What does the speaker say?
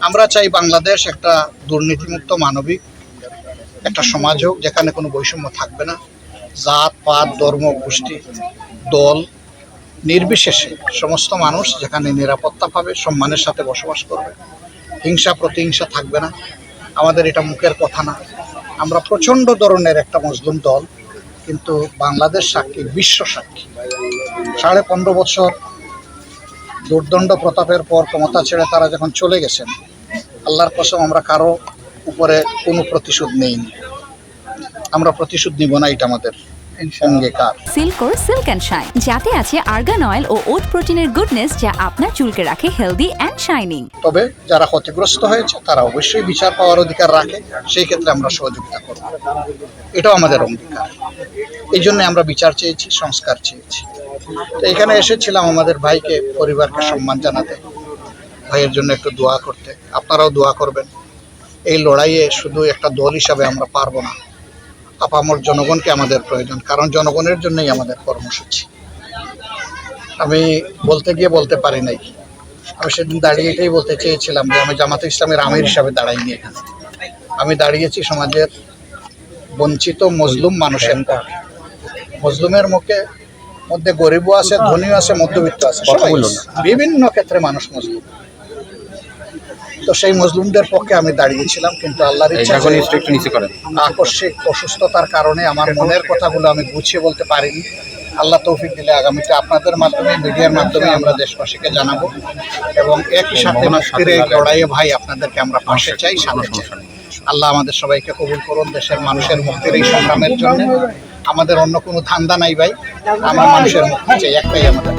আমরা চাই বাংলাদেশ একটা দুর্নীতিমুক্ত মানবিক একটা সমাজ হোক, যেখানে কোনো বৈষম্য থাকবে না। জাত পাত ধর্ম গোষ্ঠী দল নির্বিশেষে সমস্ত মানুষ যেখানে নিরাপত্তা পাবে, সম্মানের সাথে বসবাস করবে, হিংসা প্রতিহিংসা থাকবে না। আমাদের এটা মুখের কথা না, আমরা প্রচণ্ড ধরনের একটা মজলুম দল, কিন্তু বাংলাদেশ সাক্ষী, বিশ্ব সাক্ষী। 15.5 বছর দুর্দণ্ড প্রতাপের পর ক্ষমতা ছেড়ে তারা যখন চলে গেছেন, আল্লাহর কসম আমরা কারো উপরে কোনো প্রতিশোধ নেইনি, আমরা প্রতিশোধ নিব না, এটা আমাদের অঙ্গীকার। সিল্কোর সিল্ক অ্যান্ড শাইন, যাতে আছে আর্গান অয়েল ও ওট প্রোটিনের গুডনেস, যা আপনার চুলকে রাখে হেলদি অ্যান্ড শাইনিং। তবে যারা ক্ষতিগ্রস্ত হয়েছে তারা অবশ্যই বিচার পাওয়ার অধিকার রাখে, সেই ক্ষেত্রে আমরা সহযোগিতা করব, এটাও আমাদের অঙ্গীকার। এই জন্য আমরা বিচার চেয়েছি, সংস্কার চেয়েছি। তো এখানে এসেছিলাম আমাদের ভাইকে, পরিবারকে সম্মান জানাতে, ভাইয়ের জন্য একটু দোয়া করতে। আপনারাও দোয়া করবেন। এই লড়াইয়ে শুধু একটা দল হিসাবে আমরা পারবো না, আপামর জনগণকে আমাদের প্রয়োজন, কারণ জনগণের জন্যই আমাদের কর্মসূচি। আমি বলতে গিয়ে বলতে পারি নাই, আমি সেদিন দাঁড়িয়ে এটাই বলতে চেয়েছিলাম যে আমি জামাতে ইসলামের আমির হিসাবে দাঁড়াইনি এখানে, আমি দাঁড়িয়েছি সমাজের বঞ্চিত মজলুম মানুষের পক্ষে। মজলুমের মধ্যে গরিবও আছে, ধনীও আছে, মধ্যবিত্ত আছে, বিভিন্ন ক্ষেত্রে মানুষ মজলুম। তো সেই মজলুমদের পক্ষে আমি দাঁড়িয়েছিলাম, কিন্তু আল্লাহর ইচ্ছা আকস্মিক অসুস্থতার কারণে আমার মনের কথাগুলো আমি গুছিয়ে বলতে পারিনি। আল্লাহ তৌফিক দিলে আগামীতে আপনাদের মাধ্যমে, মিডিয়ার মাধ্যমে আমরা দেশবাসীকে জানাবো, এবং একই সাথে মুক্তির এই লড়াইয়ে ভাই আপনাদেরকে আমরা পাশে চাই, সাথে চাই। আল্লাহ আমাদের সবাইকে কবুল করুন দেশের মানুষের মুক্তির এই সংগ্রামের জন্য। আমাদের অন্য কোনো ধান্দা নাই ভাই, আমরা মানুষের মুক্তি চাই, একটাই আমাদের।